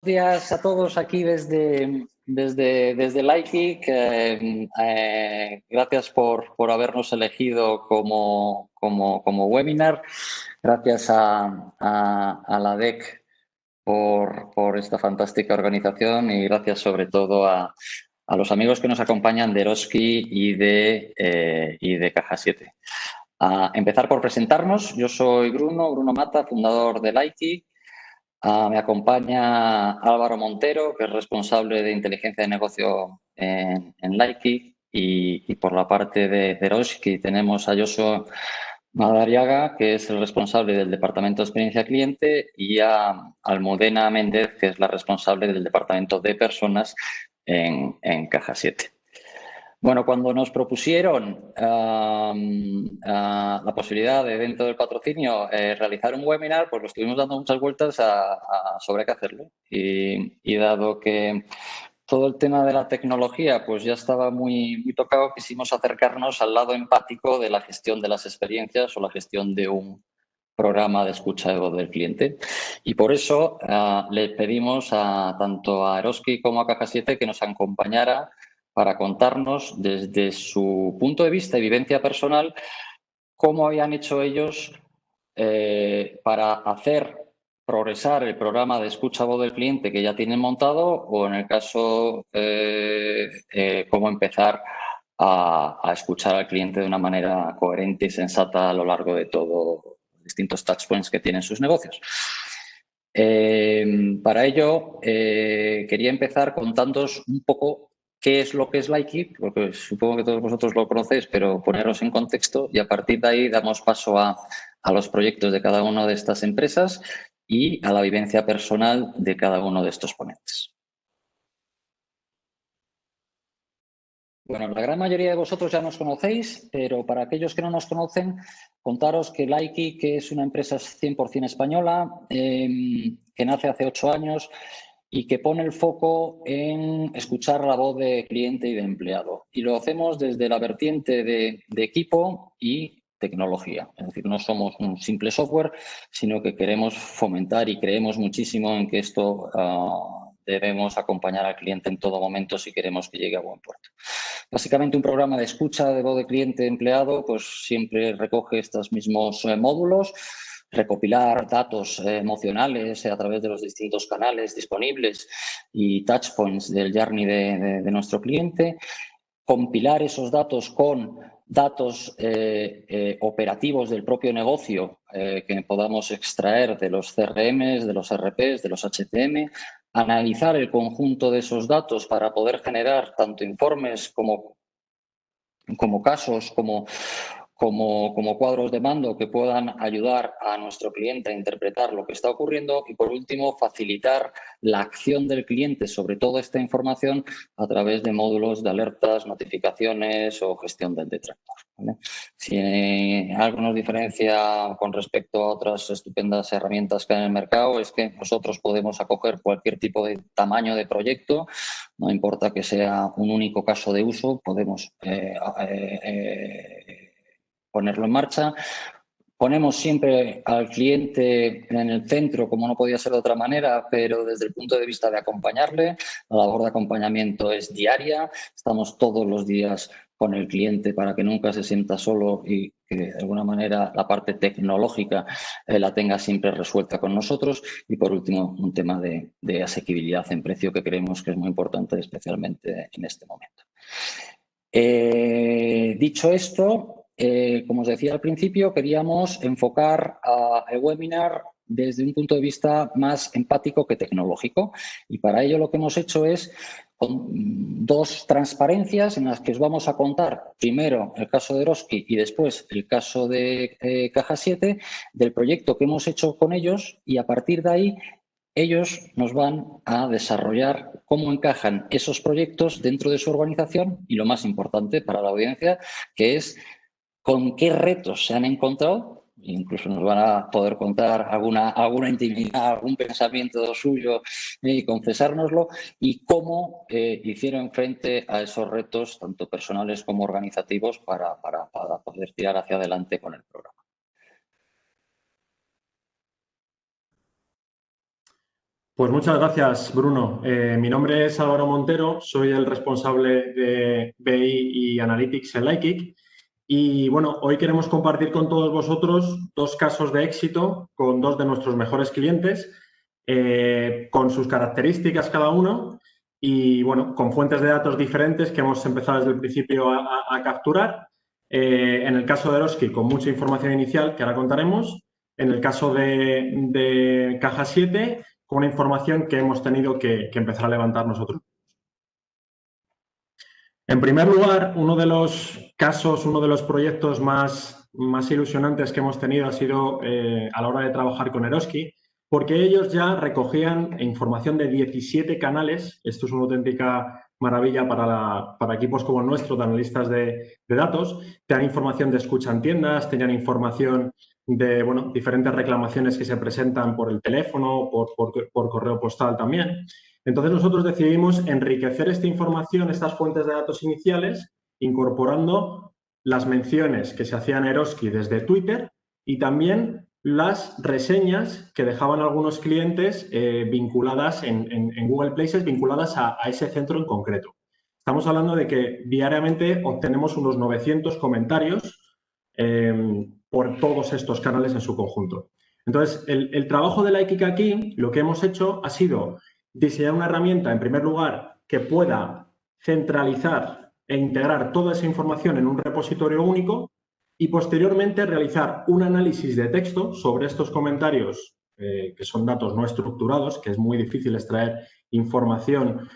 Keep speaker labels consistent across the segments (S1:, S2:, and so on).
S1: días a todos aquí desde Lightkick. Gracias por habernos elegido como webinar. Gracias a la DEC por esta fantástica organización y gracias sobre todo a los amigos que nos acompañan de Eroski y de Caja 7. A empezar por presentarnos. Yo soy Bruno Mata, fundador de Lightkick. Me acompaña Álvaro Montero, que es responsable de inteligencia de negocio en Lightkick, y por la parte de Eroski tenemos a Josu Madariaga, que es el responsable del departamento de experiencia cliente, y a Almudena Méndez, que es la responsable del departamento de personas en Caja 7. Bueno, cuando nos propusieron la posibilidad de, dentro del patrocinio, realizar un webinar, pues lo estuvimos dando muchas vueltas sobre qué hacerlo. Y dado que todo el tema de la tecnología pues ya estaba muy tocado, quisimos acercarnos al lado empático de la gestión de las experiencias o la gestión de un programa de escucha de voz del cliente. Y por eso le pedimos tanto a Eroski como a Caja 7 que nos acompañara para contarnos desde su punto de vista y vivencia personal cómo habían hecho ellos para hacer progresar el programa de escucha voz del cliente que ya tienen montado, o en el caso cómo empezar a escuchar al cliente de una manera coherente y sensata a lo largo de todos los distintos touchpoints que tienen sus negocios. Para ello, quería empezar contándoos un poco qué es lo que es Lightkick, porque supongo que todos vosotros lo conocéis, pero poneros en contexto, y a partir de ahí damos paso a los proyectos de cada una de estas empresas y a la vivencia personal de cada uno de estos ponentes. Bueno, la gran mayoría de vosotros ya nos conocéis, pero para aquellos que no nos conocen, contaros que Lightkick es una empresa 100% española, que nace hace 8 años y que pone el foco en escuchar la voz de cliente y de empleado. Y lo hacemos desde la vertiente de equipo y tecnología. Es decir, no somos un simple software, sino que queremos fomentar y creemos muchísimo en que esto debemos acompañar al cliente en todo momento si queremos que llegue a buen puerto. Básicamente, un programa de escucha de voz de cliente-empleado pues siempre recoge estos mismos módulos: recopilar datos emocionales a través de los distintos canales disponibles y touchpoints del journey de nuestro cliente, compilar esos datos con datos operativos del propio negocio que podamos extraer de los CRMs, de los RPs, de los HCM, analizar el conjunto de esos datos para poder generar tanto informes como casos, como cuadros de mando que puedan ayudar a nuestro cliente a interpretar lo que está ocurriendo, y, por último, facilitar la acción del cliente sobre toda esta información a través de módulos de alertas, notificaciones o gestión del detractor, ¿vale? Si algo nos diferencia con respecto a otras estupendas herramientas que hay en el mercado, es que nosotros podemos acoger cualquier tipo de tamaño de proyecto. No importa que sea un único caso de uso, podemos ponerlo en marcha. Ponemos siempre al cliente en el centro, como no podía ser de otra manera, pero desde el punto de vista de acompañarle. La labor de acompañamiento es diaria. Estamos todos los días con el cliente para que nunca se sienta solo y que de alguna manera la parte tecnológica la tenga siempre resuelta con nosotros. Y, por último, un tema de asequibilidad en precio que creemos que es muy importante, especialmente en este momento. Dicho esto, como os decía al principio, queríamos enfocar el webinar desde un punto de vista más empático que tecnológico, y para ello lo que hemos hecho es dos transparencias en las que os vamos a contar primero el caso de Eroski y después el caso de Caja 7, del proyecto que hemos hecho con ellos, y a partir de ahí ellos nos van a desarrollar cómo encajan esos proyectos dentro de su organización y, lo más importante para la audiencia, que es con qué retos se han encontrado. Incluso nos van a poder contar alguna intimidad, algún pensamiento suyo y confesárnoslo, y cómo hicieron frente a esos retos, tanto personales como organizativos, para poder tirar hacia adelante con el programa.
S2: Pues muchas gracias, Bruno. Mi nombre es Álvaro Montero, soy el responsable de BI y Analytics en Lykic. Y bueno, hoy queremos compartir con todos vosotros 2 casos de éxito con 2 de nuestros mejores clientes, con sus características cada uno y bueno, con fuentes de datos diferentes que hemos empezado desde el principio a capturar. En el caso de Eroski, con mucha información inicial que ahora contaremos. En el caso de Caja 7, con una información que hemos tenido que empezar a levantar nosotros. En primer lugar, uno de los casos, uno de los proyectos más ilusionantes que hemos tenido ha sido a la hora de trabajar con Eroski, porque ellos ya recogían información de 17 canales. Esto es una auténtica maravilla para equipos como el nuestro, de analistas de datos. Tenían información de escucha en tiendas, tenían información de diferentes reclamaciones que se presentan por el teléfono, por correo postal también. Entonces nosotros decidimos enriquecer esta información, estas fuentes de datos iniciales, incorporando las menciones que se hacían en Eroski desde Twitter y también las reseñas que dejaban algunos clientes vinculadas en Google Places, vinculadas a ese centro en concreto. Estamos hablando de que diariamente obtenemos unos 900 comentarios por todos estos canales en su conjunto. Entonces, el trabajo de Lykic aquí, lo que hemos hecho ha sido diseñar una herramienta, en primer lugar, que pueda centralizar e integrar toda esa información en un repositorio único y posteriormente realizar un análisis de texto sobre estos comentarios, que son datos no estructurados, que es muy difícil extraer información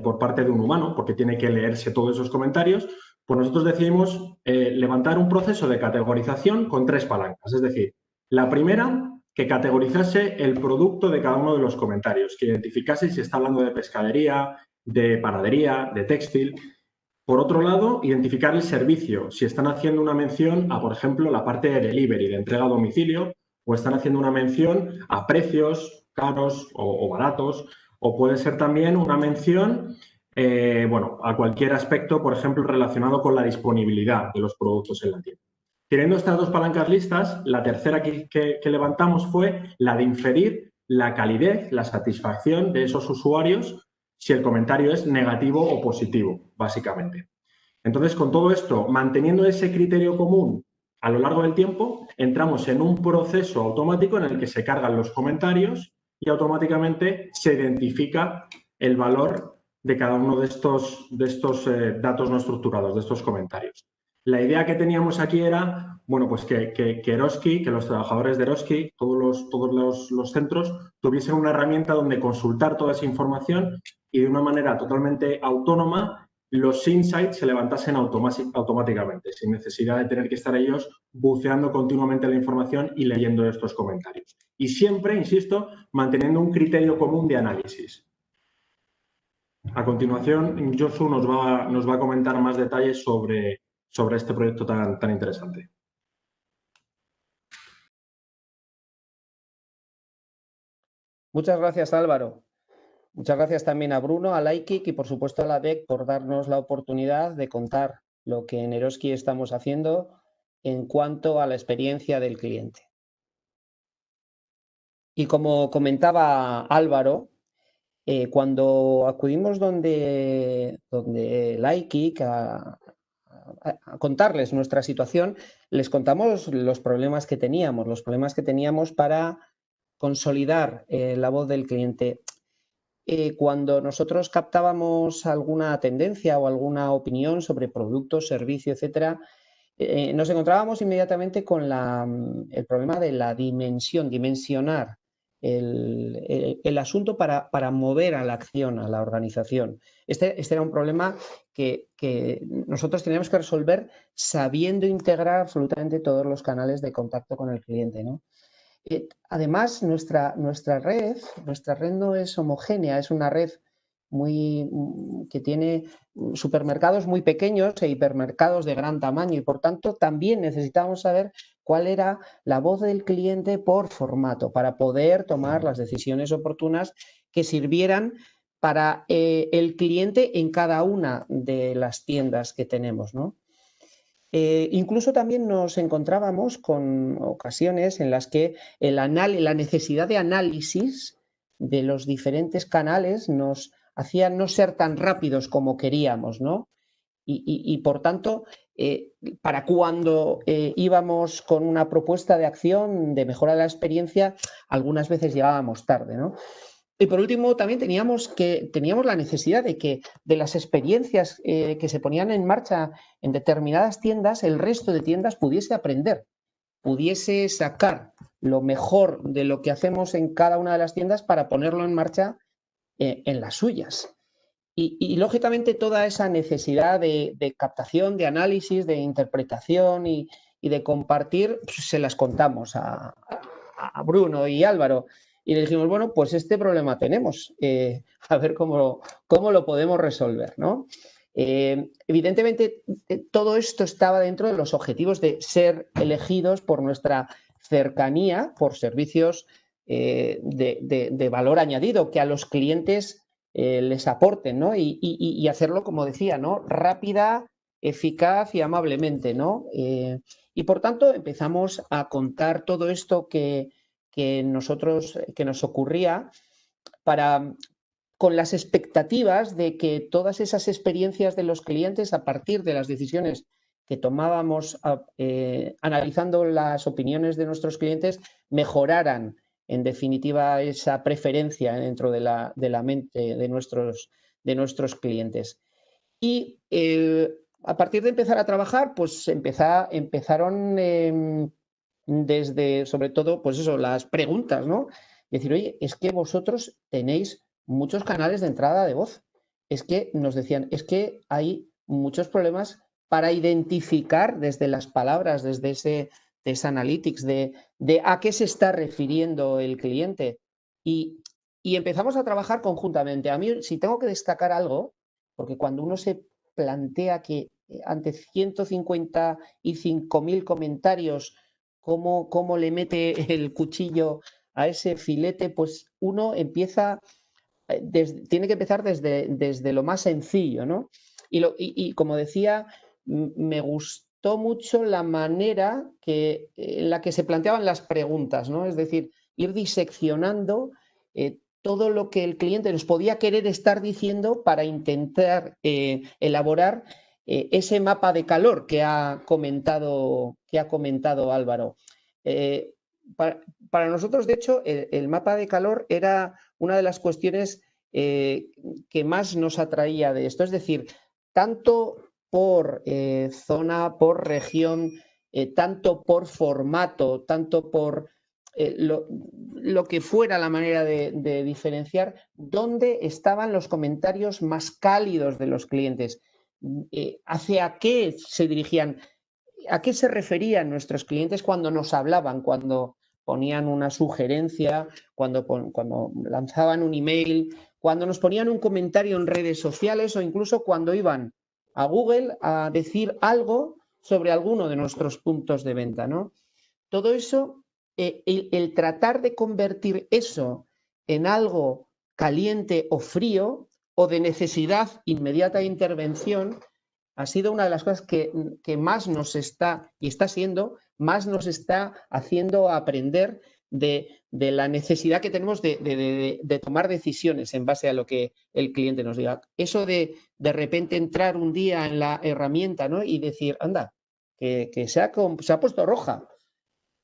S2: por parte de un humano, porque tiene que leerse todos esos comentarios. Pues nosotros decidimos levantar un proceso de categorización con 3 palancas. Es decir, la primera, que categorizase el producto de cada uno de los comentarios, que identificase si está hablando de pescadería, de panadería, de textil. Por otro lado, identificar el servicio, si están haciendo una mención a, por ejemplo, la parte de delivery, de entrega a domicilio, o están haciendo una mención a precios caros o baratos, o puede ser también una mención a cualquier aspecto, por ejemplo, relacionado con la disponibilidad de los productos en la tienda. Teniendo estas 2 palancas listas, la tercera que levantamos fue la de inferir la calidez, la satisfacción de esos usuarios si el comentario es negativo o positivo, básicamente. Entonces, con todo esto, manteniendo ese criterio común a lo largo del tiempo, entramos en un proceso automático en el que se cargan los comentarios y automáticamente se identifica el valor de cada uno de estos datos no estructurados, de estos comentarios. La idea que teníamos aquí era, pues que Eroski, que los trabajadores de Eroski, todos los centros, tuviesen una herramienta donde consultar toda esa información y de una manera totalmente autónoma los insights se levantasen automáticamente, sin necesidad de tener que estar ellos buceando continuamente la información y leyendo estos comentarios. Y siempre, insisto, manteniendo un criterio común de análisis. A continuación, Josu nos va a comentar más detalles sobre este proyecto tan interesante.
S3: Muchas gracias, Álvaro. Muchas gracias también a Bruno, a Lykic y, por supuesto, a la DEC por darnos la oportunidad de contar lo que en Eroski estamos haciendo en cuanto a la experiencia del cliente. Y como comentaba Álvaro, cuando acudimos donde Lykic a contarles nuestra situación, les contamos los problemas que teníamos para consolidar la voz del cliente. Cuando nosotros captábamos alguna tendencia o alguna opinión sobre productos, servicios, etcétera, nos encontrábamos inmediatamente con el problema de la dimensionar el asunto para mover a la acción, a la organización. Este era un problema que nosotros teníamos que resolver sabiendo integrar absolutamente todos los canales de contacto con el cliente, ¿no? Además, nuestra red no es homogénea, es una red que tiene supermercados muy pequeños e hipermercados de gran tamaño y, por tanto, también necesitábamos saber cuál era la voz del cliente por formato para poder tomar las decisiones oportunas que sirvieran para el cliente en cada una de las tiendas que tenemos, ¿no? Incluso también nos encontrábamos con ocasiones en las que la necesidad de análisis de los diferentes canales nos hacían no ser tan rápidos como queríamos, ¿no? Y por tanto, para cuando íbamos con una propuesta de acción de mejora de la experiencia, algunas veces llegábamos tarde, ¿no? Y por último, también teníamos la necesidad de que de las experiencias que se ponían en marcha en determinadas tiendas, el resto de tiendas pudiese aprender, pudiese sacar lo mejor de lo que hacemos en cada una de las tiendas para ponerlo en marcha en las suyas. Y lógicamente toda esa necesidad de captación, de análisis, de interpretación y de compartir, pues se las contamos a Bruno y Álvaro. Y le dijimos, bueno, pues este problema tenemos, a ver cómo lo podemos resolver, ¿no? Evidentemente, todo esto estaba dentro de los objetivos de ser elegidos por nuestra cercanía, por servicios de valor añadido, que a los clientes les aporten, ¿no? Y hacerlo, como decía, ¿no? Rápida, eficaz y amablemente, ¿no? Y por tanto empezamos a contar todo esto que nos ocurría con las expectativas de que todas esas experiencias de los clientes, a partir de las decisiones que tomábamos analizando las opiniones de nuestros clientes, mejoraran en definitiva esa preferencia dentro de la mente de nuestros clientes. Y a partir de empezar a trabajar, pues empezaron desde, sobre todo, pues eso, las preguntas, ¿no? Decir, oye, es que vosotros tenéis muchos canales de entrada de voz. Es que nos decían, es que hay muchos problemas para identificar desde las palabras, desde ese analytics, de a qué se está refiriendo el cliente. Y empezamos a trabajar conjuntamente. A mí, si tengo que destacar algo, porque cuando uno se plantea que ante 155.000 comentarios, cómo le mete el cuchillo a ese filete, pues uno empieza, tiene que empezar desde lo más sencillo, ¿no? Y como decía, me gustó mucho la manera en la que se planteaban las preguntas, ¿no? Es decir, ir diseccionando todo lo que el cliente nos podía querer estar diciendo para intentar elaborar ese mapa de calor que ha comentado Álvaro. Para nosotros, de hecho, el mapa de calor era una de las cuestiones que más nos atraía de esto. Es decir, tanto por zona, por región, tanto por formato, tanto por lo que fuera la manera de diferenciar, dónde estaban los comentarios más cálidos de los clientes, hacia qué se dirigían, a qué se referían nuestros clientes cuando nos hablaban, cuando ponían una sugerencia, cuando lanzaban un email, cuando nos ponían un comentario en redes sociales o incluso cuando iban a Google a decir algo sobre alguno de nuestros puntos de venta, ¿no? Todo eso, el tratar de convertir eso en algo caliente o frío o de necesidad inmediata de intervención ha sido una de las cosas que más nos está, y está siendo, más nos está haciendo aprender de la necesidad que tenemos de tomar decisiones en base a lo que el cliente nos diga. Eso de repente entrar un día en la herramienta, ¿no? Y decir, anda, que se ha puesto roja.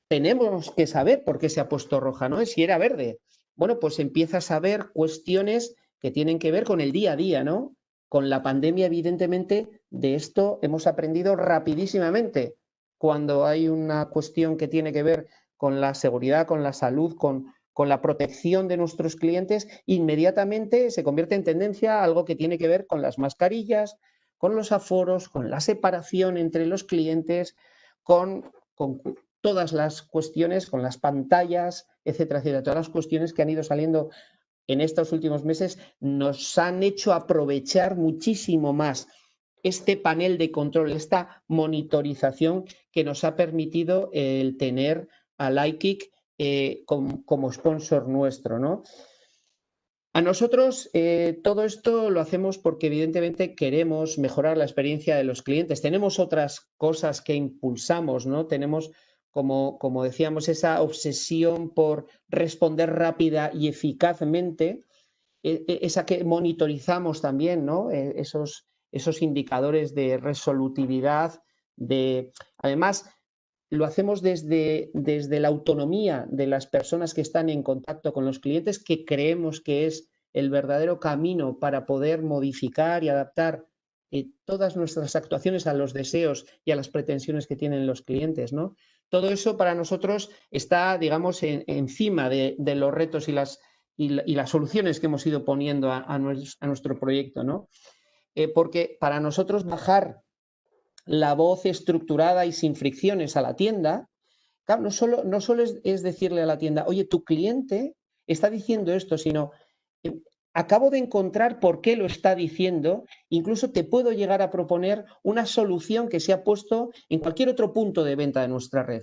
S3: Tenemos que saber por qué se ha puesto roja, ¿no? Si era verde. Bueno, pues empiezas a ver cuestiones que tienen que ver con el día a día, ¿no? Con la pandemia, evidentemente, de esto hemos aprendido rapidísimamente. Cuando hay una cuestión que tiene que ver con la seguridad, con la salud, con la protección de nuestros clientes, inmediatamente se convierte en tendencia algo que tiene que ver con las mascarillas, con los aforos, con la separación entre los clientes, con todas las cuestiones, con las pantallas, etcétera, etcétera. Todas las cuestiones que han ido saliendo en estos últimos meses nos han hecho aprovechar muchísimo más este panel de control, esta monitorización que nos ha permitido el tener a Likeik como sponsor nuestro, ¿no? A nosotros todo esto lo hacemos porque evidentemente queremos mejorar la experiencia de los clientes. Tenemos otras cosas que impulsamos, ¿no? Tenemos como decíamos, esa obsesión por responder rápida y eficazmente, esa que monitorizamos también, ¿no? Esos indicadores de resolutividad, además, lo hacemos desde la autonomía de las personas que están en contacto con los clientes, que creemos que es el verdadero camino para poder modificar y adaptar todas nuestras actuaciones a los deseos y a las pretensiones que tienen los clientes, ¿no? Todo eso para nosotros está, digamos, encima de los retos y las soluciones que hemos ido poniendo a nuestro proyecto, ¿no? Porque para nosotros bajar la voz estructurada y sin fricciones a la tienda, claro, no solo es decirle a la tienda, oye, tu cliente está diciendo esto, sino acabo de encontrar por qué lo está diciendo, incluso te puedo llegar a proponer una solución que se ha puesto en cualquier otro punto de venta de nuestra red.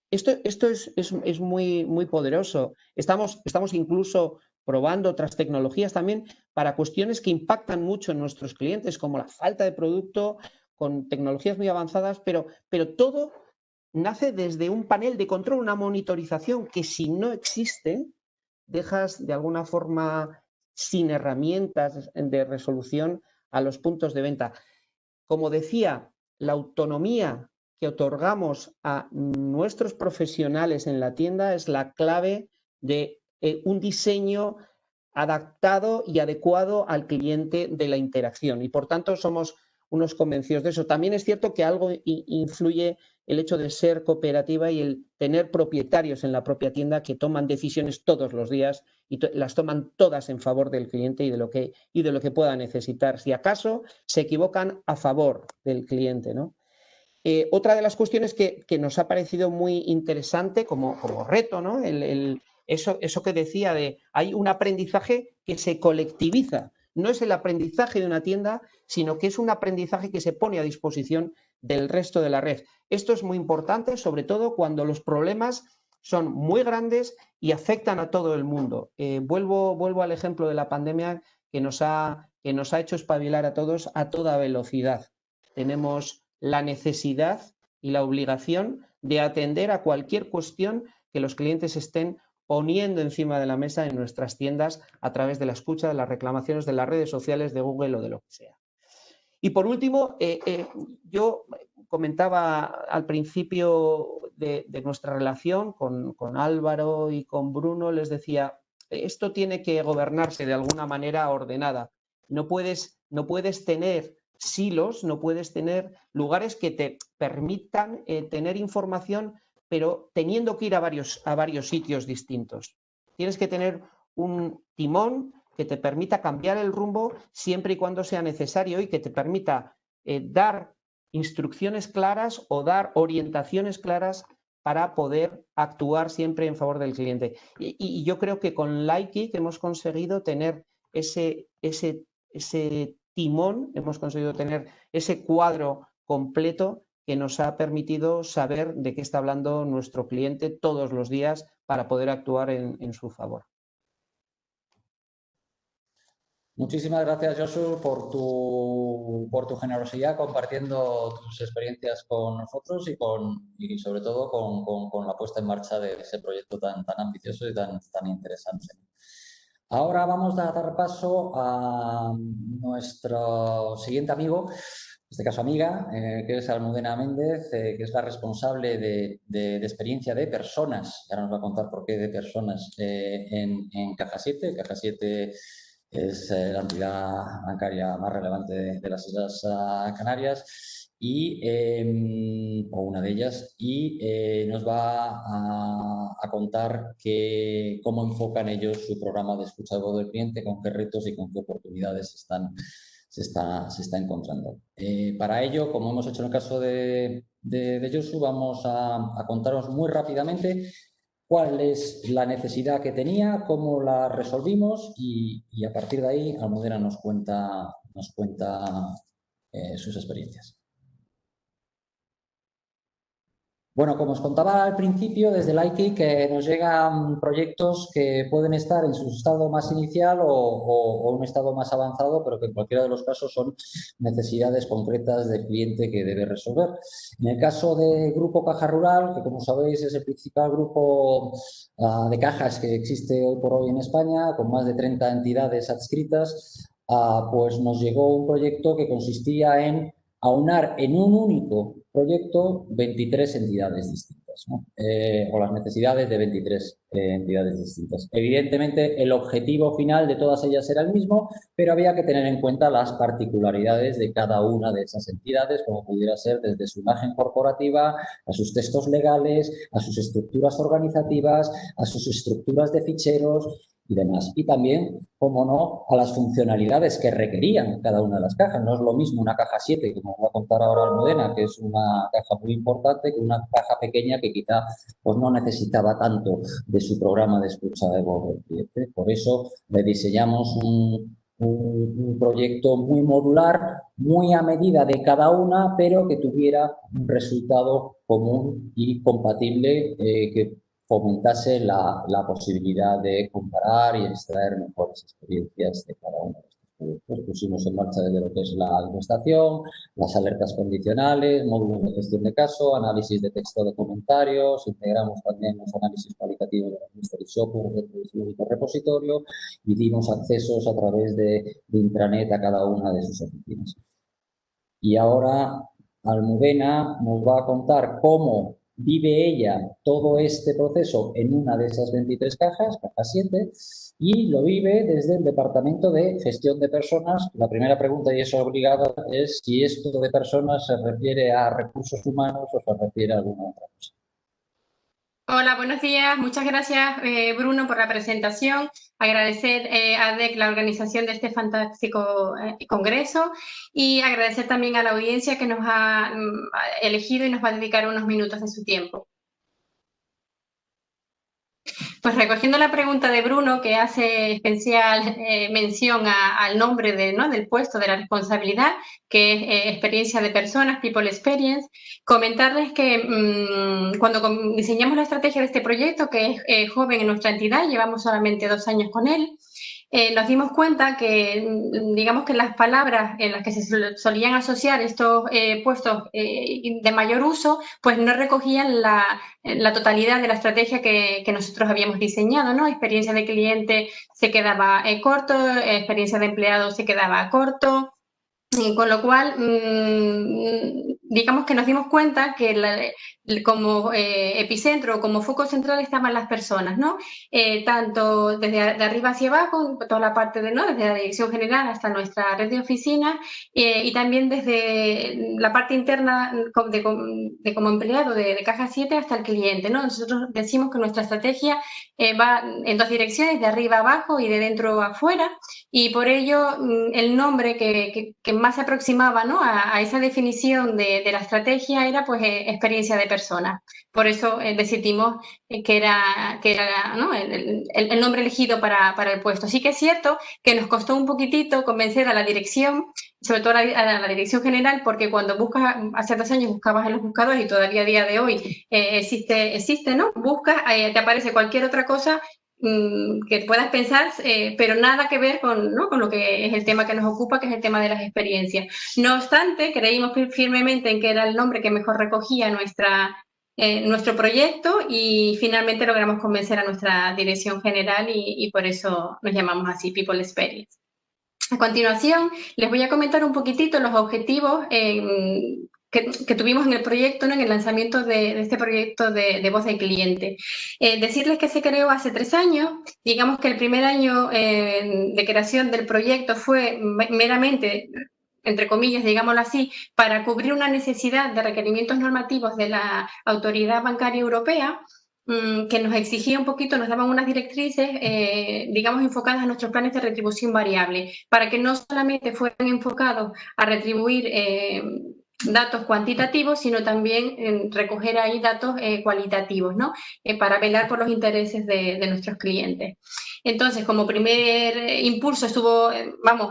S3: Esto es muy, muy poderoso. Estamos incluso probando otras tecnologías también para cuestiones que impactan mucho en nuestros clientes, como la falta de producto, con tecnologías muy avanzadas, pero todo nace desde un panel de control, una monitorización que, si no existe, dejas de alguna forma sin herramientas de resolución a los puntos de venta. Como decía, la autonomía que otorgamos a nuestros profesionales en la tienda es la clave de un diseño adaptado y adecuado al cliente de la interacción, y por tanto somos unos convencidos de eso. También es cierto que algo influye el hecho de ser cooperativa y el tener propietarios en la propia tienda que toman decisiones todos los días y las toman todas en favor del cliente y de lo que pueda necesitar. Si acaso se equivocan a favor del cliente, ¿no? Otra de las cuestiones que nos ha parecido muy interesante como reto, ¿no? Eso que decía de hay un aprendizaje que se colectiviza. No es el aprendizaje de una tienda, sino que es un aprendizaje que se pone a disposición del resto de la red. Esto es muy importante, sobre todo cuando los problemas son muy grandes y afectan a todo el mundo. Vuelvo al ejemplo de la pandemia que nos ha hecho espabilar a todos a toda velocidad. Tenemos la necesidad y la obligación de atender a cualquier cuestión que los clientes estén poniendo encima de la mesa en nuestras tiendas a través de la escucha, de las reclamaciones, de las redes sociales, de Google o de lo que sea. Y por último, yo comentaba al principio de nuestra relación con Álvaro y con Bruno, les decía, esto tiene que gobernarse de alguna manera ordenada. No puedes tener silos, no puedes tener lugares que te permitan tener información, pero teniendo que ir a varios sitios distintos. Tienes que tener un timón que te permita cambiar el rumbo siempre y cuando sea necesario y que te permita dar instrucciones claras o dar orientaciones claras para poder actuar siempre en favor del cliente. Y yo creo que con Likee hemos conseguido tener ese timón, hemos conseguido tener ese cuadro completo que nos ha permitido saber de qué está hablando nuestro cliente todos los días para poder actuar en su favor.
S1: Muchísimas gracias, Josu, por tu generosidad compartiendo tus experiencias con nosotros y sobre todo con la puesta en marcha de ese proyecto tan ambicioso y tan interesante. Ahora vamos a dar paso a nuestro siguiente amigo, en este caso amiga, que es Almudena Méndez, que es la responsable de experiencia de personas. Ahora nos va a contar por qué de personas en Caja 7. Caja 7 es la entidad bancaria más relevante de las Islas Canarias o una de ellas, y nos va a contar cómo enfocan ellos su programa de escucha de voz del cliente, con qué retos y con qué oportunidades se está encontrando. Para ello, como hemos hecho en el caso de Josu, vamos a contaros muy rápidamente cuál es la necesidad que tenía, cómo la resolvimos y a partir de ahí Almudena nos cuenta sus experiencias. Bueno, como os contaba al principio, desde Likee que nos llegan proyectos que pueden estar en su estado más inicial o un estado más avanzado, pero que en cualquiera de los casos son necesidades concretas del cliente que debe resolver. En el caso de Grupo Caja Rural, que como sabéis es el principal grupo de cajas que existe hoy por hoy en España, con más de 30 entidades adscritas, pues nos llegó un proyecto que consistía en aunar en un único proyecto 23 entidades distintas, ¿no? O las necesidades de 23 entidades distintas. Evidentemente, el objetivo final de todas ellas era el mismo, pero había que tener en cuenta las particularidades de cada una de esas entidades, como pudiera ser desde su imagen corporativa, a sus textos legales, a sus estructuras organizativas, a sus estructuras de ficheros y demás. Y también, como no, a las funcionalidades que requerían cada una de las cajas. No es lo mismo una caja 7, como va a contar ahora Almudena, que es una caja muy importante, que una caja pequeña que quizá pues, no necesitaba tanto de su programa de escucha de voz del cliente. Por eso le diseñamos un proyecto muy modular, muy a medida de cada una, pero que tuviera un resultado común y compatible que fomentase la posibilidad de comparar y extraer mejores experiencias de cada uno de estos productos. Pusimos en marcha desde lo que es la administración, las alertas condicionales, módulos de gestión de caso, análisis de texto de comentarios, integramos también los análisis cualitativos de la Mystery Shopper de repositorio y dimos accesos a través de intranet a cada una de sus oficinas. Y ahora Almudena nos va a contar cómo vive ella todo este proceso en una de esas 23 cajas, caja 7, y lo vive desde el Departamento de Gestión de Personas. La primera pregunta, y es obligada, es si esto de personas se refiere a recursos humanos o se refiere a alguna otra cosa.
S4: Hola, buenos días. Muchas gracias, Bruno, por la presentación. Agradecer a ADEC la organización de este fantástico congreso y agradecer también a la audiencia que nos ha elegido y nos va a dedicar unos minutos de su tiempo. Pues recogiendo la pregunta de Bruno, que hace especial mención al nombre del puesto, de la responsabilidad, que es experiencia de personas, People Experience, comentarles que cuando diseñamos la estrategia de este proyecto, que es joven en nuestra entidad, llevamos solamente 2 años con él, nos dimos cuenta que, digamos que las palabras en las que se solían asociar estos puestos de mayor uso, pues no recogían la totalidad de la estrategia que nosotros habíamos diseñado, ¿no? Experiencia de cliente se quedaba corto, experiencia de empleado se quedaba corto, con lo cual, digamos que nos dimos cuenta que como epicentro, como foco central estaban las personas, ¿no? Tanto desde de arriba hacia abajo, toda la parte desde la dirección general hasta nuestra red de oficinas y también desde la parte interna de como empleado de Caja 7 hasta el cliente, ¿no? Nosotros decimos que nuestra estrategia va en 2 direcciones, de arriba a abajo y de dentro a afuera, y por ello el nombre que más se aproximaba, ¿no? a esa definición de la estrategia era pues experiencia de persona. Por eso decidimos que era ¿no? el nombre elegido para el puesto. Sí que es cierto que nos costó un poquitito convencer a la dirección, sobre todo a la dirección general, porque cuando buscas, hace 2 años buscabas en los buscadores y todavía a día de hoy existe, ¿no? Buscas, te aparece cualquier otra cosa que puedas pensar, pero nada que ver con lo que es el tema que nos ocupa, que es el tema de las experiencias. No obstante, creímos firmemente en que era el nombre que mejor recogía nuestro proyecto y finalmente logramos convencer a nuestra dirección general y por eso nos llamamos así, People Experience. A continuación, les voy a comentar un poquitito los objetivos que tuvimos en el proyecto, ¿no? En el lanzamiento de este proyecto de voz del cliente. Decirles que se creó hace 3 años, digamos que el primer año de creación del proyecto fue meramente, entre comillas, digámoslo así, para cubrir una necesidad de requerimientos normativos de la Autoridad Bancaria Europea, que nos exigía un poquito, nos daban unas directrices, digamos, enfocadas a nuestros planes de retribución variable, para que no solamente fueran enfocados a retribuir datos cuantitativos, sino también recoger ahí datos cualitativos, ¿no? Para velar por los intereses de nuestros clientes. Entonces, como primer impulso estuvo,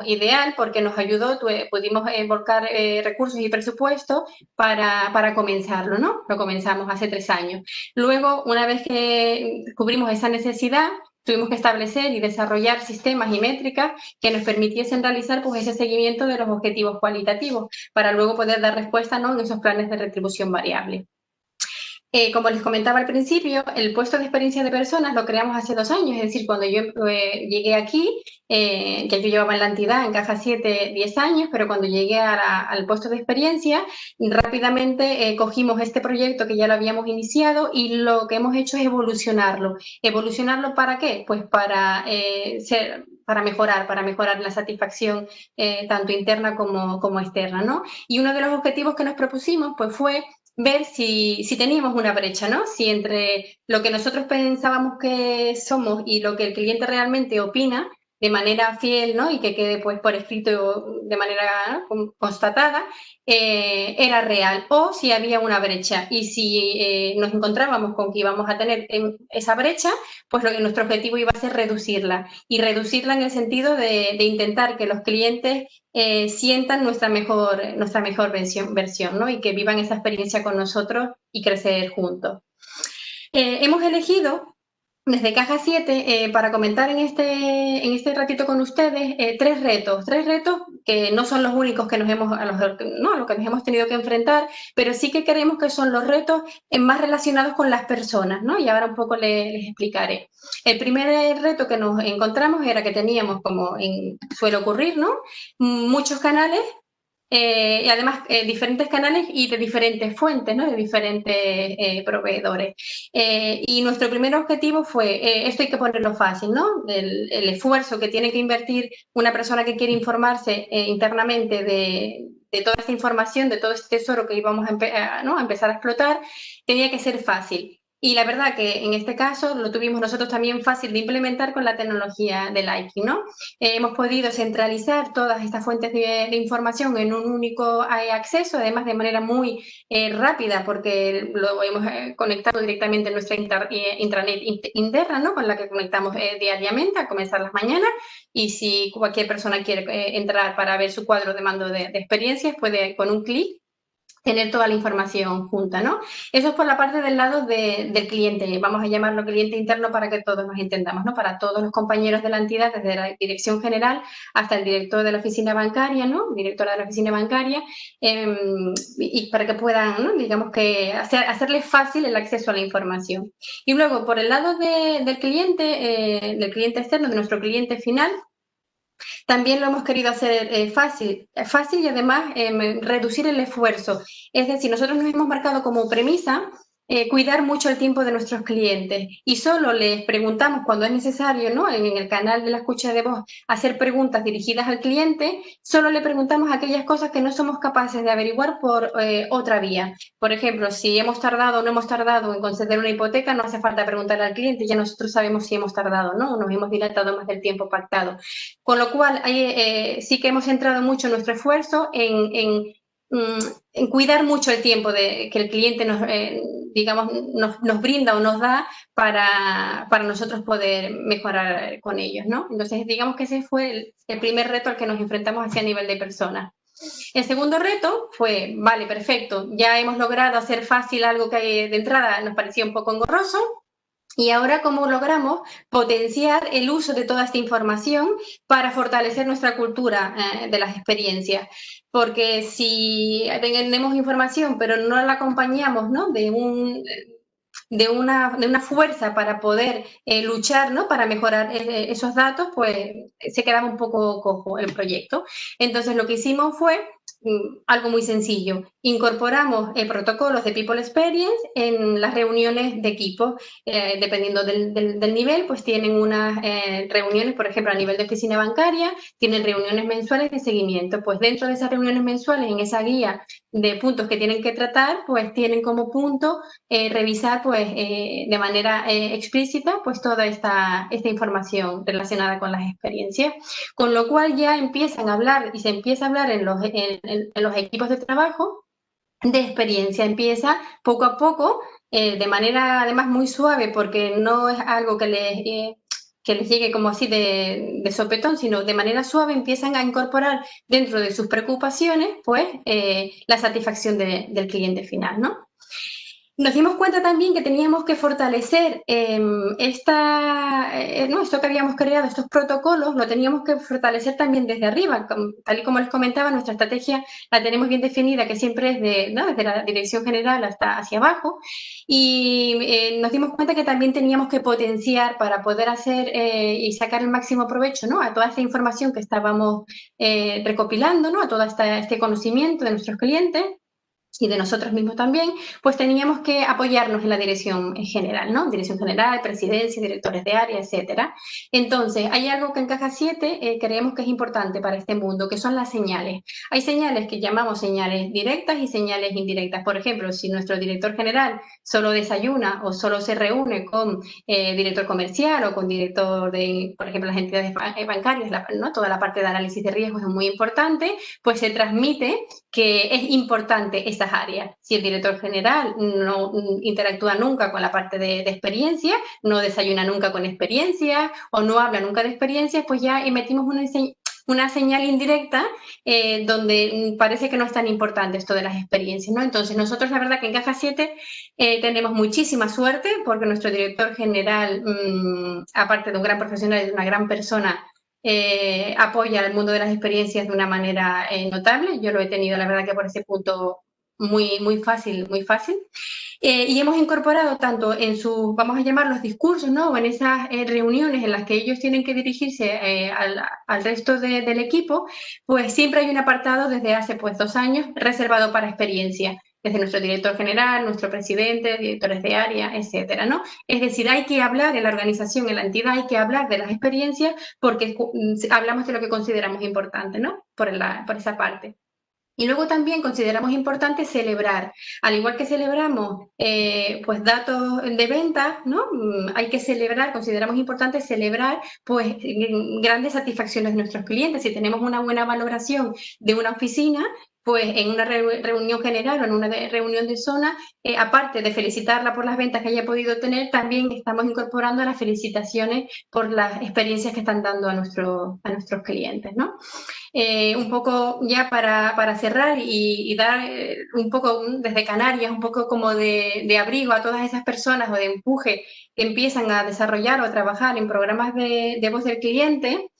S4: ideal, porque nos ayudó, pudimos volcar recursos y presupuesto para comenzarlo, ¿no? Lo comenzamos hace 3 años. Luego, una vez que cubrimos esa necesidad, tuvimos que establecer y desarrollar sistemas y métricas que nos permitiesen realizar pues, ese seguimiento de los objetivos cualitativos para luego poder dar respuesta, ¿no?, en esos planes de retribución variable. Como les comentaba al principio, el puesto de experiencia de personas lo creamos hace 2 años, es decir, cuando yo llegué aquí, ya yo llevaba en la entidad, en Caja 7, 10 años, pero cuando llegué al puesto de experiencia, rápidamente cogimos este proyecto que ya lo habíamos iniciado y lo que hemos hecho es evolucionarlo. ¿Evolucionarlo para qué? Pues para mejorar la satisfacción tanto interna como externa, ¿no? Y uno de los objetivos que nos propusimos pues fue ver si teníamos una brecha, ¿no? Si entre lo que nosotros pensábamos que somos y lo que el cliente realmente opina de manera fiel, ¿no? Y que quede pues por escrito de manera, ¿no?, constatada, era real, o si había una brecha. Y si nos encontrábamos con que íbamos a tener esa brecha, pues nuestro objetivo iba a ser reducirla. Y reducirla en el sentido de intentar que los clientes sientan nuestra mejor versión, ¿no? Y que vivan esa experiencia con nosotros y crecer juntos. Hemos elegido desde Caja 7 para comentar en este ratito con ustedes 3 retos que no son los únicos que a los que nos hemos tenido que enfrentar, pero sí que creemos que son los retos más relacionados con las personas, ¿no? Y ahora un poco les explicaré. El primer reto que nos encontramos era que teníamos, como suele ocurrir, ¿no?, muchos canales. Y además diferentes canales y de diferentes fuentes, ¿no?, de diferentes proveedores. Y nuestro primer objetivo fue, esto hay que ponerlo fácil, ¿no? El esfuerzo que tiene que invertir una persona que quiere informarse internamente de toda esta información, de todo este tesoro que íbamos a empezar a explotar, tenía que ser fácil. Y la verdad que en este caso lo tuvimos nosotros también fácil de implementar con la tecnología de Likee, ¿no? Hemos podido centralizar todas estas fuentes de información en un único acceso, además de manera muy rápida, porque lo hemos conectado directamente en nuestra intranet interna, ¿no?, con la que conectamos diariamente a comenzar las mañanas, y si cualquier persona quiere entrar para ver su cuadro de mando de experiencias, puede con un clic tener toda la información junta, ¿no? Eso es por la parte del lado del cliente, vamos a llamarlo cliente interno para que todos nos entendamos, ¿no? Para todos los compañeros de la entidad, desde la dirección general hasta el director de la oficina bancaria, ¿no?, directora de la oficina bancaria, y para que puedan, ¿no?, digamos que hacerles fácil el acceso a la información. Y luego, por el lado del cliente externo, de nuestro cliente final, también lo hemos querido hacer fácil y además reducir el esfuerzo. Es decir, nosotros nos hemos marcado como premisa cuidar mucho el tiempo de nuestros clientes y solo les preguntamos cuando es necesario, ¿no?, en el canal de la escucha de voz, hacer preguntas dirigidas al cliente, solo le preguntamos aquellas cosas que no somos capaces de averiguar por otra vía. Por ejemplo, si hemos tardado o no hemos tardado en conceder una hipoteca, no hace falta preguntarle al cliente, ya nosotros sabemos si hemos tardado o no, nos hemos dilatado más del tiempo pactado. Con lo cual, sí que hemos centrado mucho nuestro esfuerzo en cuidar mucho el tiempo que el cliente nos brinda o nos da para nosotros poder mejorar con ellos, ¿no? Entonces, digamos que ese fue el primer reto al que nos enfrentamos hacia nivel de personas. El segundo reto fue, vale, perfecto, ya hemos logrado hacer fácil algo que de entrada nos parecía un poco engorroso. Y ahora, ¿cómo logramos potenciar el uso de toda esta información para fortalecer nuestra cultura de las experiencias? Porque si tenemos información, pero no la acompañamos, ¿no?, de una fuerza para poder luchar, ¿no?, para mejorar esos datos, pues se quedaba un poco cojo el proyecto. Entonces, lo que hicimos fue algo muy sencillo. Incorporamos protocolos de People Experience en las reuniones de equipo. Dependiendo del nivel, pues tienen unas reuniones, por ejemplo, a nivel de oficina bancaria, tienen reuniones mensuales de seguimiento. Pues dentro de esas reuniones mensuales, en esa guía de puntos que tienen que tratar, pues tienen como punto revisar pues de manera explícita pues toda esta información relacionada con las experiencias. Con lo cual ya empiezan a hablar y se empieza a hablar en los equipos de trabajo de experiencia. Empieza poco a poco, de manera además muy suave, porque no es algo que les llegue como así de sopetón, sino de manera suave empiezan a incorporar dentro de sus preocupaciones, pues, la satisfacción del cliente final, ¿no? Nos dimos cuenta también que teníamos que fortalecer esto que habíamos creado, estos protocolos, lo teníamos que fortalecer también desde arriba. Tal y como les comentaba, nuestra estrategia la tenemos bien definida, que siempre es desde la dirección general hasta hacia abajo. Y nos dimos cuenta que también teníamos que potenciar para poder hacer y sacar el máximo provecho, ¿no?, a toda esta información que estábamos recopilando, ¿no?, a todo este conocimiento de nuestros clientes y de nosotros mismos también, pues teníamos que apoyarnos en la dirección general, ¿no? Dirección general, presidencia, directores de área, etcétera. Entonces, hay algo que en Caja 7 creemos que es importante para este mundo, que son las señales. Hay señales que llamamos señales directas y señales indirectas. Por ejemplo, si nuestro director general solo desayuna o solo se reúne con director comercial o con director de, por ejemplo, las entidades bancarias, ¿no?, toda la parte de análisis de riesgos es muy importante, pues se transmite que es importante estas áreas. Si el director general no interactúa nunca con la parte de experiencia, no desayuna nunca con experiencia o no habla nunca de experiencias, pues ya emitimos una señal indirecta donde parece que no es tan importante esto de las experiencias, ¿no? Entonces, nosotros la verdad que en Caja 7 tenemos muchísima suerte porque nuestro director general, aparte de un gran profesional y de una gran persona, apoya el mundo de las experiencias de una manera notable. Yo lo he tenido, la verdad, que por ese punto muy fácil, muy fácil. Y hemos incorporado tanto en sus, vamos a llamar, los discursos, ¿no?, o en esas reuniones en las que ellos tienen que dirigirse al resto del equipo, pues siempre hay un apartado desde hace pues 2 años reservado para experiencia, desde nuestro director general, nuestro presidente, directores de área, etcétera, ¿no? Es decir, hay que hablar en la organización, en la entidad, hay que hablar de las experiencias porque hablamos de lo que consideramos importante, ¿no?, por esa parte. Y luego también consideramos importante celebrar, al igual que celebramos pues datos de venta, ¿no? Hay que celebrar, consideramos importante celebrar pues grandes satisfacciones de nuestros clientes. Si tenemos una buena valoración de una oficina, pues en una reunión general o en una reunión de zona, aparte de felicitarla por las ventas que haya podido tener, también estamos incorporando las felicitaciones por las experiencias que están dando a nuestros clientes, ¿no? Un poco ya para cerrar y dar un poco desde Canarias, un poco como de abrigo a todas esas personas o de empuje que empiezan a desarrollar o a trabajar en programas de voz del cliente,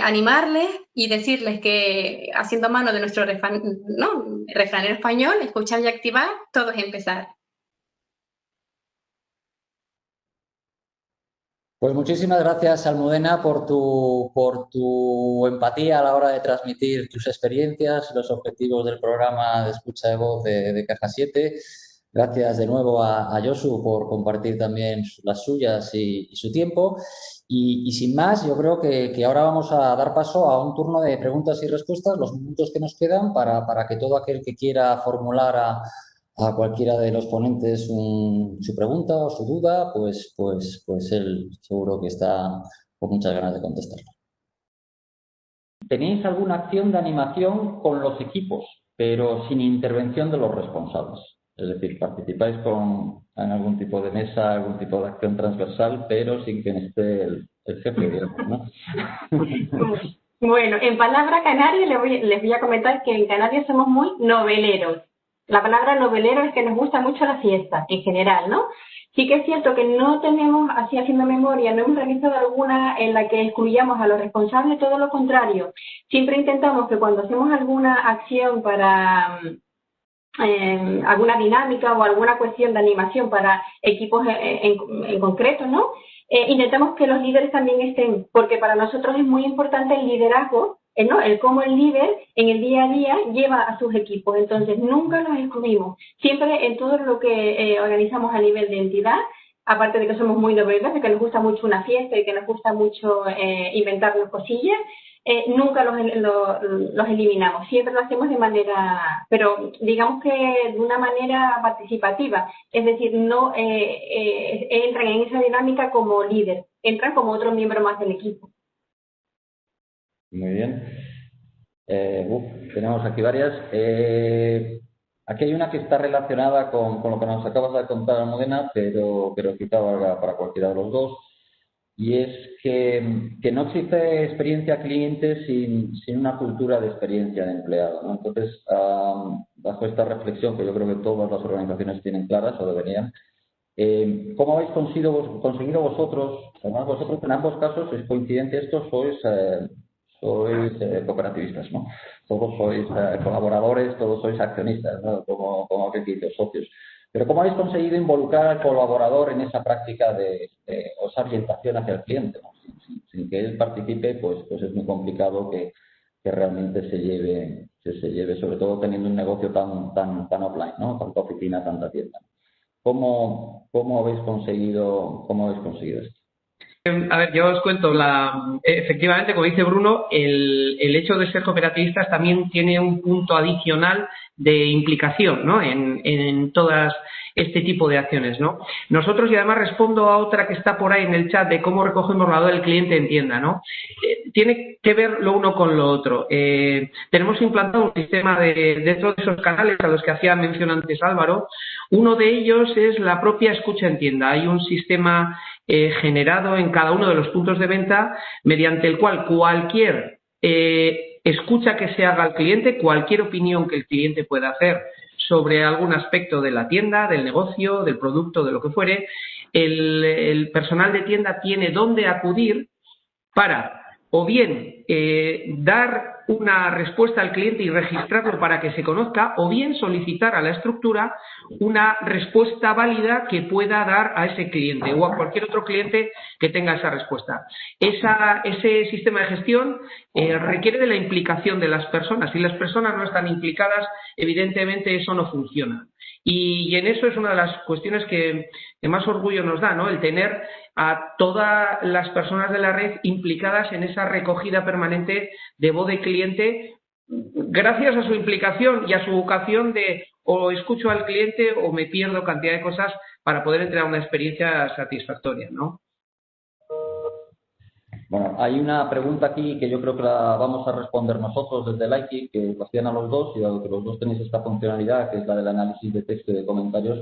S4: animarles y decirles que haciendo mano de nuestro refranero español, escuchar y activar, todo es empezar.
S1: Pues muchísimas gracias, Almudena, por tu empatía a la hora de transmitir tus experiencias, los objetivos del programa de escucha de voz de Caja 7. Gracias de nuevo a Josu por compartir también las suyas y su tiempo. Y sin más, yo creo que ahora vamos a dar paso a un turno de preguntas y respuestas, los minutos que nos quedan para que todo aquel que quiera formular a cualquiera de los ponentes su pregunta o su duda, pues él seguro que está con muchas ganas de contestarla. ¿Tenéis alguna acción de animación con los equipos, pero sin intervención de los responsables? Es decir, participáis en algún tipo de mesa, algún tipo de acción transversal, pero sin que esté el jefe, digamos, ¿no?
S4: Bueno, en palabra canaria les voy a comentar que en Canarias somos muy noveleros. La palabra novelero es que nos gusta mucho la fiesta, en general, ¿no? Sí que es cierto que no tenemos, así haciendo memoria, no hemos realizado alguna en la que excluyamos a los responsables, todo lo contrario. Siempre intentamos que cuando hacemos alguna acción para alguna dinámica o alguna cuestión de animación para equipos en concreto, ¿no? Intentamos que los líderes también estén, porque para nosotros es muy importante el liderazgo, ¿no? El cómo el líder en el día a día lleva a sus equipos. Entonces, nunca los excluimos. Siempre en todo lo que organizamos a nivel de entidad, aparte de que somos muy novedosos, de que nos gusta mucho una fiesta y que nos gusta mucho inventarnos cosillas, nunca los eliminamos, siempre lo hacemos de manera, pero digamos que de una manera participativa, es decir, no entran en esa dinámica como líder, entran como otro miembro más del equipo.
S1: Muy bien. Tenemos aquí varias.
S5: Aquí hay una que está relacionada con lo que nos acabas de contar, Almudena, pero quizá valga para cualquiera de los dos. Y es que no existe experiencia cliente sin una cultura de experiencia de empleado, ¿no? Entonces, bajo esta reflexión que yo creo que todas las organizaciones tienen claras o deberían, ¿cómo habéis conseguido vosotros, además vosotros en ambos casos, es coincidencia esto, sois cooperativistas, ¿no? Todos sois colaboradores, todos sois accionistas, ¿no? Como aquel que dice, socios. Pero ¿cómo habéis conseguido involucrar al colaborador en esa práctica de esa orientación hacia el cliente, ¿no? Sin que él participe, pues es muy complicado que realmente se lleve, sobre todo teniendo un negocio tan offline, ¿no? Tanta oficina, tanta tienda. ¿Cómo habéis conseguido esto?
S6: A ver, yo os cuento, efectivamente, como dice Bruno, el hecho de ser cooperativistas también tiene un punto adicional de implicación, ¿no? en todas este tipo de acciones, ¿no? Nosotros, y además respondo a otra que está por ahí en el chat de cómo recogemos la del cliente en tienda, ¿no? Tiene que ver lo uno con lo otro. Tenemos implantado un sistema dentro de esos canales a los que hacía mención antes Álvaro. Uno de ellos es la propia escucha en tienda. Hay un sistema generado en cada uno de los puntos de venta mediante el cual cualquier escucha que se haga al cliente, cualquier opinión que el cliente pueda hacer sobre algún aspecto de la tienda, del negocio, del producto, de lo que fuere, el personal de tienda tiene dónde acudir para o bien dar una respuesta al cliente y registrarlo para que se conozca, o bien solicitar a la estructura una respuesta válida que pueda dar a ese cliente o a cualquier otro cliente que tenga esa respuesta. Ese sistema de gestión requiere de la implicación de las personas. Si las personas no están implicadas, evidentemente eso no funciona. Y en eso es una de las cuestiones que más orgullo nos da, ¿no? El tener a todas las personas de la red implicadas en esa recogida permanente de voz de cliente, gracias a su implicación y a su vocación de o escucho al cliente o me pierdo cantidad de cosas para poder entregar una experiencia satisfactoria, ¿no?
S5: Bueno, hay una pregunta aquí que yo creo que la vamos a responder nosotros desde Likee, que lo hacían a los dos, y dado que los dos tenéis esta funcionalidad, que es la del análisis de texto y de comentarios,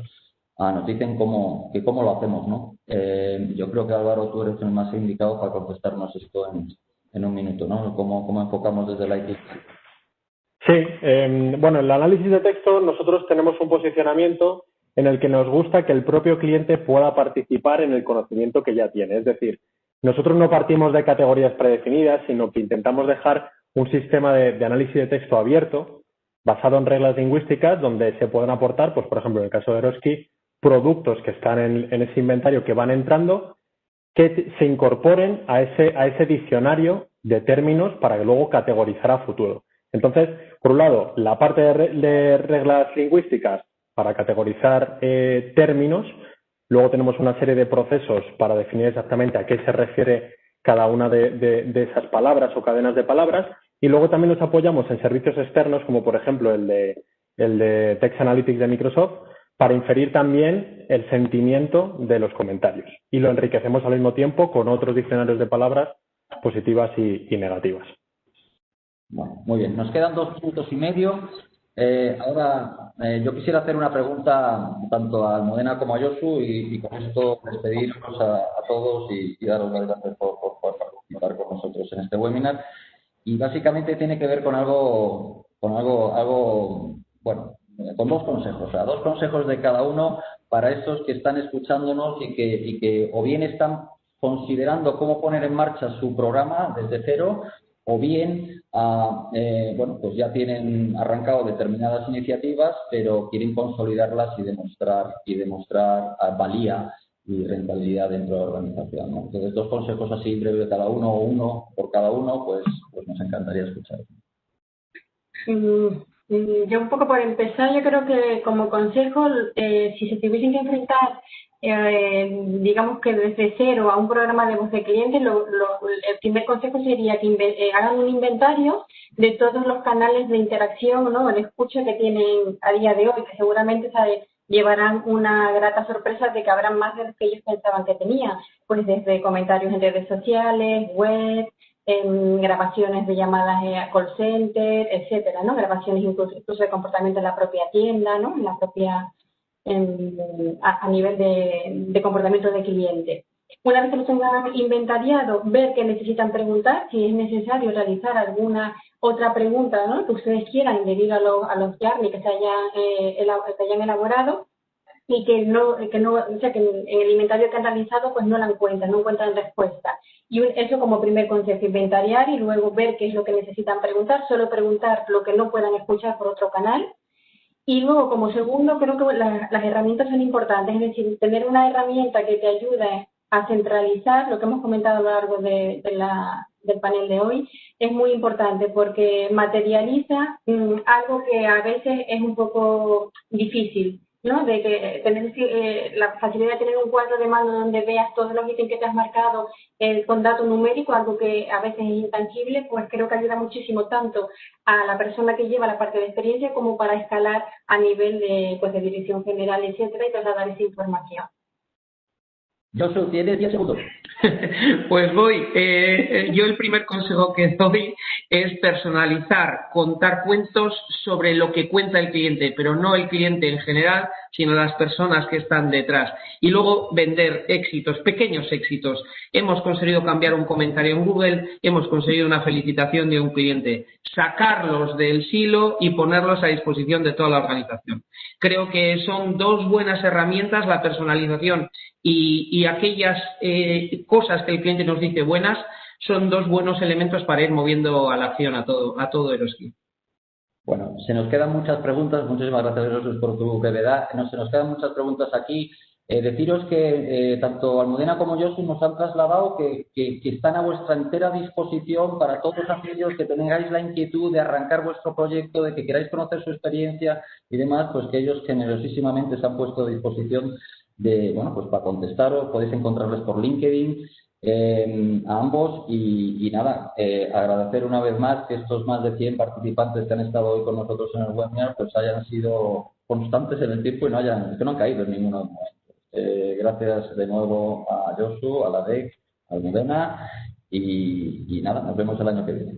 S5: nos dicen cómo lo hacemos, ¿no? Yo creo que, Álvaro, tú eres el más indicado para contestarnos esto en un minuto, ¿no? ¿Cómo enfocamos desde Likee?
S2: Sí, bueno, en el análisis de texto nosotros tenemos un posicionamiento en el que nos gusta que el propio cliente pueda participar en el conocimiento que ya tiene. Es decir, nosotros no partimos de categorías predefinidas, sino que intentamos dejar un sistema de análisis de texto abierto, basado en reglas lingüísticas, donde se pueden aportar, pues por ejemplo, en el caso de Eroski, productos que están en ese inventario que van entrando, que se incorporen a ese diccionario de términos para que luego categorizar a futuro. Entonces, por un lado, la parte de reglas lingüísticas para categorizar términos. Luego tenemos una serie de procesos para definir exactamente a qué se refiere cada una de esas palabras o cadenas de palabras. Y luego también nos apoyamos en servicios externos, como por ejemplo el de Text Analytics de Microsoft, para inferir también el sentimiento de los comentarios. Y lo enriquecemos al mismo tiempo con otros diccionarios de palabras positivas y negativas.
S5: Bueno, muy bien. Nos quedan 2 minutos y medio. Ahora, yo quisiera hacer una pregunta tanto a Almudena como a Josu y con esto despedirnos a todos y daros las gracias por participar con nosotros en este webinar. Y básicamente tiene que ver con algo bueno, con 2 consejos, o sea, 2 consejos de cada uno para estos que están escuchándonos y que o bien están considerando cómo poner en marcha su programa desde cero, o bien, bueno, pues ya tienen arrancado determinadas iniciativas, pero quieren consolidarlas y demostrar valía y rentabilidad dentro de la organización, ¿no? Entonces, 2 consejos así breves de cada uno o uno por cada uno, pues nos encantaría escuchar.
S4: Yo un poco por empezar, yo creo que como consejo, si se tuviesen que enfrentar digamos que desde cero a un programa de voz de cliente, el primer consejo sería que hagan un inventario de todos los canales de interacción, ¿no?, de escucha que tienen a día de hoy, que seguramente llevarán una grata sorpresa de que habrán más de los que ellos pensaban que tenían, pues desde comentarios en redes sociales, web,
S7: grabaciones de llamadas a call center, etcétera, ¿no? Grabaciones incluso de comportamiento en la propia tienda, ¿no? En la propia, a nivel de comportamiento de cliente. Una vez que lo tengan inventariado, ver qué necesitan preguntar, si es necesario realizar alguna otra pregunta, ¿no?, que ustedes quieran debido a los Yarni que se hayan elaborado, y que en el inventario que han realizado pues no la encuentran, no encuentran respuesta. Y eso como primer consejo, inventariar y luego ver qué es lo que necesitan preguntar, solo preguntar lo que no puedan escuchar por otro canal. Y luego, como segundo, creo que las herramientas son importantes, es decir, tener una herramienta que te ayude a centralizar lo que hemos comentado a lo largo del panel de hoy, es muy importante porque materializa algo que a veces es un poco difícil, ¿no? De que tener la facilidad de tener un cuadro de mando donde veas todos los ítems que te has marcado con dato numérico, algo que a veces es intangible, pues creo que ayuda muchísimo tanto a la persona que lleva la parte de experiencia como para escalar a nivel de dirección general, etcétera, y trasladar esa información.
S5: Josu, tienes 10 segundos.
S6: Pues voy. Yo el primer consejo que doy es personalizar, contar cuentos sobre lo que cuenta el cliente, pero no el cliente en general, sino las personas que están detrás. Y luego vender éxitos, pequeños éxitos. Hemos conseguido cambiar un comentario en Google, hemos conseguido una felicitación de un cliente. Sacarlos del silo y ponerlos a disposición de toda la organización. Creo que son dos buenas herramientas, la personalización y aquellas cosas que el cliente nos dice buenas, son dos buenos elementos para ir moviendo a la acción a todo Eroski.
S5: Bueno, se nos quedan muchas preguntas. Muchísimas gracias, Jesús, por tu brevedad. Se nos quedan muchas preguntas aquí. Deciros que tanto Almudena como Josu nos han trasladado que están a vuestra entera disposición para todos aquellos que tengáis la inquietud de arrancar vuestro proyecto, de que queráis conocer su experiencia y demás, pues que ellos generosísimamente se han puesto a disposición pues para contestaros. Podéis encontrarles por LinkedIn a ambos y nada, agradecer una vez más que estos más de 100 participantes que han estado hoy con nosotros en el webinar pues hayan sido constantes en el tiempo y que no han caído en ninguno momento. Gracias de nuevo a Josu, a la DEC, a Almudena y nada, nos vemos el año que viene.